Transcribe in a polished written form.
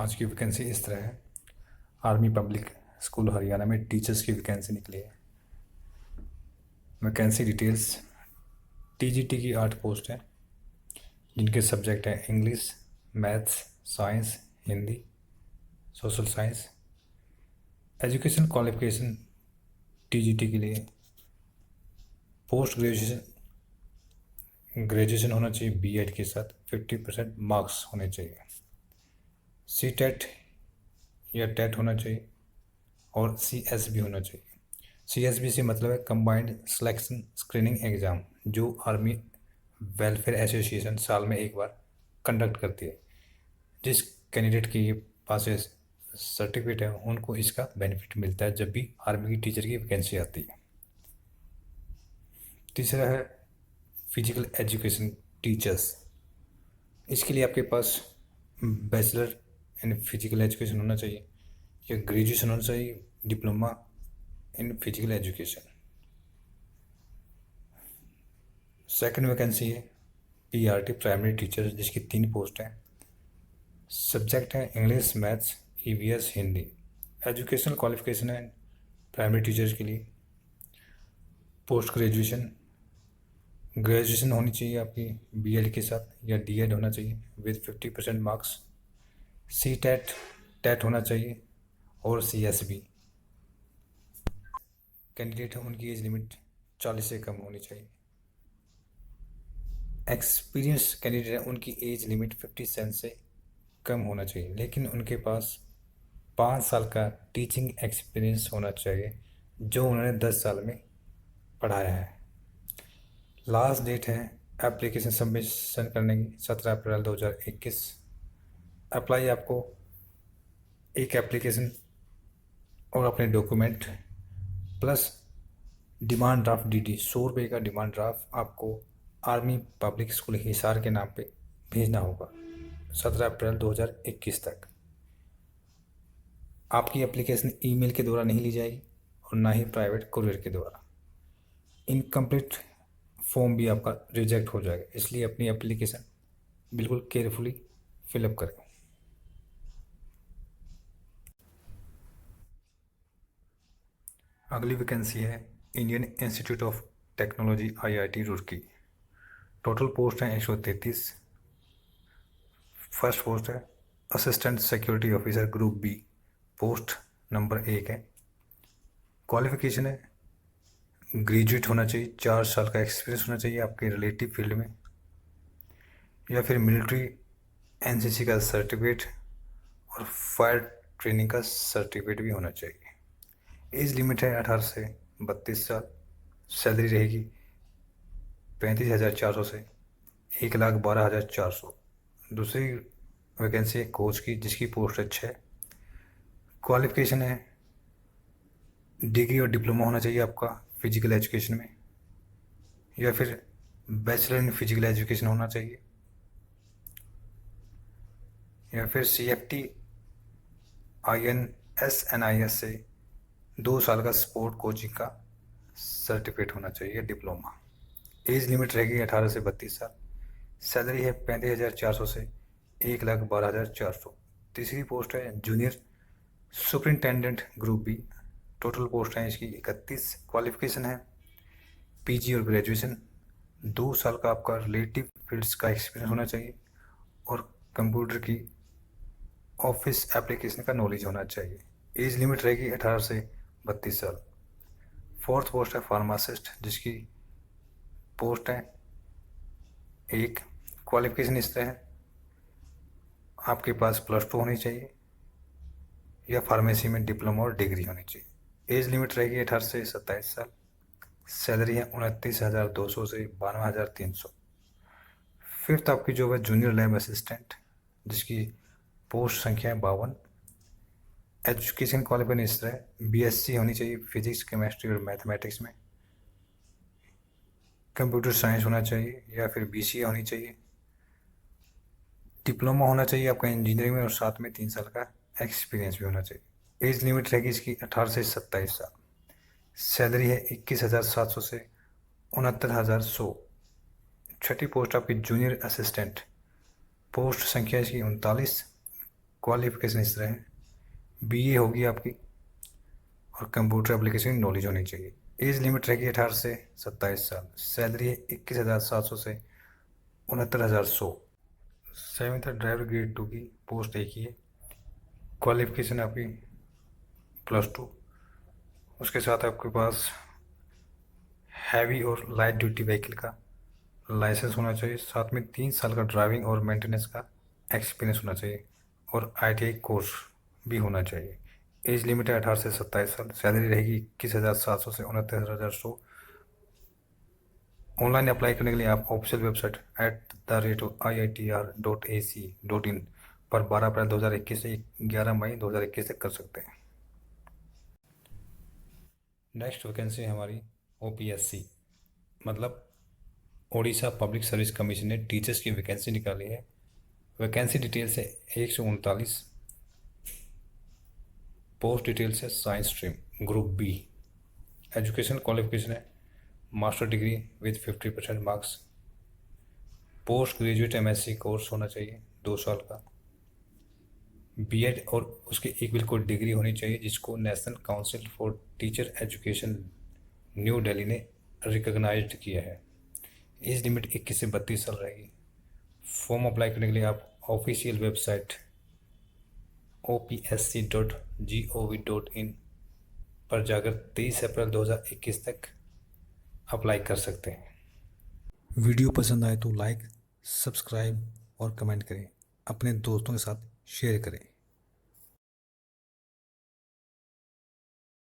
आज की वैकेंसी इस तरह है। आर्मी पब्लिक स्कूल हरियाणा में टीचर्स की वैकेंसी निकली है। Vacancy details. टीजीटी की 8 पोस्ट हैं जिनके सब्जेक्ट हैं English, maths, science, Hindi, social science. Education qualification TGT के लिए पोस्ट ग्रेजुएशन होना चाहिए बीएड के साथ 50% मार्क्स होने चाहिए। सी टेट या टेट होना चाहिए और सीएसबी होना चाहिए। सीएसबी से मतलब है कंबाइंड सिलेक्शन स्क्रीनिंग एग्ज़ाम, जो आर्मी वेलफेयर एसोसिएशन साल में एक बार कंडक्ट करती है। जिस कैंडिडेट के ये पास सर्टिफिकेट है उनको इसका बेनिफिट मिलता है जब भी आर्मी की टीचर की वैकेंसी आती है। तीसरा है फिजिकल एजुकेशन टीचर्स। इसके लिए आपके पास बैचलर इन फिजिकल एजुकेशन होना चाहिए या ग्रेजुएशन होना चाहिए, diploma in physical education. Second vacancy है पीआरटी प्राइमरी टीचर, जिसकी 3 पोस्ट हैं। सब्जेक्ट है English, maths, EVS, Hindi. Educational qualification है प्राइमरी टीचर्स के लिए पोस्ट ग्रेजुएशन होनी चाहिए आपकी बीएड के साथ या डीएड होना चाहिए with 50% marks. CTET TET होना चाहिए और सीएसबी। कैंडिडेट है उनकी एज लिमिट 40 से कम होनी चाहिए। एक्सपीरियंस कैंडिडेट है उनकी एज लिमिट 57 से कम होना चाहिए, लेकिन उनके पास 5 साल का टीचिंग एक्सपीरियंस होना चाहिए जो उन्होंने 10 साल में पढ़ाया है। लास्ट डेट है एप्लीकेशन सबमिशन करने की 17 अप्रैल 2021। अप्लाई आपको एक एप्लीकेशन और अपने document plus demand draft DD 100 रुपये का डिमांड ड्राफ्ट आपको आर्मी पब्लिक स्कूल हिसार के नाम पे भेजना होगा 17 अप्रैल 2021 तक। आपकी एप्लीकेशन ईमेल के द्वारा नहीं ली जाएगी और ना ही प्राइवेट कुरियर के द्वारा। इनकम्प्लीट फॉर्म भी आपका रिजेक्ट हो जाएगा, इसलिए अपनी एप्लीकेशन बिल्कुल केयरफुली फिलअप करें। अगली वैकेंसी है Indian Institute of Technology IIT Roorkee. Total post हैं 133। फर्स्ट पोस्ट है assistant security officer group B, post number 1 है। क्वालिफिकेशन है ग्रेजुएट होना चाहिए, 4 साल का एक्सपीरियंस होना चाहिए आपके रिलेटिव फील्ड में, या फिर मिलिट्री एनसीसी का सर्टिफिकेट और फायर ट्रेनिंग का सर्टिफिकेट भी होना चाहिए। एज लिमिट है 18 से 32 साल। सैलरी रहेगी 35,400 से 1,12,400। दूसरी वैकेंसी है कोच की, जिसकी पोस्ट है 6। क्वालिफिकेशन है डिग्री और डिप्लोमा होना चाहिए आपका फिजिकल एजुकेशन में, या फिर बैचलर इन फिजिकल एजुकेशन होना चाहिए, या फिर CFT INS से 2 साल का स्पोर्ट कोचिंग का सर्टिफिकेट होना चाहिए, डिप्लोमा। एज लिमिट रहेगी 18 से 32 साल। सैलरी है 35,400 से 1,12,400। तीसरी पोस्ट है junior superintendent group B. Total post हैं इसकी 31। क्वालिफिकेशन है पीजी और ग्रेजुएशन। 2 साल का आपका रिलेटिव फील्ड्स का एक्सपीरियंस होना चाहिए और कंप्यूटर की ऑफिस एप्लीकेशन का नॉलेज होना चाहिए। एज लिमिट रहेगी 18 से 32 साल। फोर्थ पोस्ट है फार्मासिस्ट, जिसकी पोस्ट है 1। क्वालिफिकेशन इस तरह है आपके पास +2 होनी चाहिए या फार्मेसी में डिप्लोमा और डिग्री होनी चाहिए। एज लिमिट रहेगी 18 से 27 साल। सैलरी है 29,200 से 92,300। फिफ्थ आपकी जॉब है जूनियर लैब असिस्टेंट, जिसकी पोस्ट संख्या है 52। एजुकेशन क्वालिफिकेशन इस तरह है BSc होनी चाहिए फिजिक्स, केमिस्ट्री और मैथमेटिक्स में, कंप्यूटर साइंस होना चाहिए या फिर BCA होनी चाहिए, डिप्लोमा होना चाहिए आपका इंजीनियरिंग में और साथ में 3 साल का एक्सपीरियंस भी होना चाहिए। एज लिमिट रहेगी इसकी 18 से 27 साल। सैलरी है 21,700 से 69,100। छठी पोस्ट आपकी जूनियर असिस्टेंट, पोस्ट संख्या इसकी 39। क्वालिफिकेशन इस तरह है, बीए होगी आपकी और कंप्यूटर एप्लीकेशन की नॉलेज होनी चाहिए। एज लिमिट रहेगी 18 से 27 साल। सैलरी है 21,700 से 69,100। सेवन्थ है ड्राइवर ग्रेड 2 की पोस्ट एक ही है। क्वालिफिकेशन आपकी +2। उसके साथ आपके पास हैवी और लाइट ड्यूटी व्हीकल का लाइसेंस होना चाहिए। साथ में 3 साल का ड्राइविंग और मेंटेनेंस का एक्सपीरियंस होना चाहिए और ITI कोर्स भी होना चाहिए। एज लिमिट है 18 से 27 साल। सैलरी रहेगी 21,700 से 69,100। ऑनलाइन अप्लाई करने के लिए आप ऑफिशियल वेबसाइट @iitr.ac.in पर 12 अप्रैल 2021 से 11 मई 2021 तक कर सकते हैं। नेक्स्ट वैकेंसी हमारी OPSC मतलब ओडिशा पब्लिक सर्विस कमीशन ने टीचर्स की वैकेंसी निकाली है। वैकेंसी डिटेल्स है 139। पोस्ट डिटेल्स है science stream group B. Education qualification है master degree with 50% marks. Post graduate MSc course होना चाहिए 2 साल का। BEd और उसके इक्वल कोई डिग्री होनी चाहिए जिसको national council for teacher education new Delhi ने रिकॉग्नाइज्ड किया है। एज लिमिट 21 से 32 साल रहेगी। फॉर्म अप्लाई करने के लिए आप ऑफिशियल वेबसाइट opsc.gov.in पर जाकर 23 अप्रैल 2021 तक अप्लाई कर सकते हैं। वीडियो पसंद आए तो लाइक, सब्सक्राइब और कमेंट करें। अपने दोस्तों के साथ शेयर करें।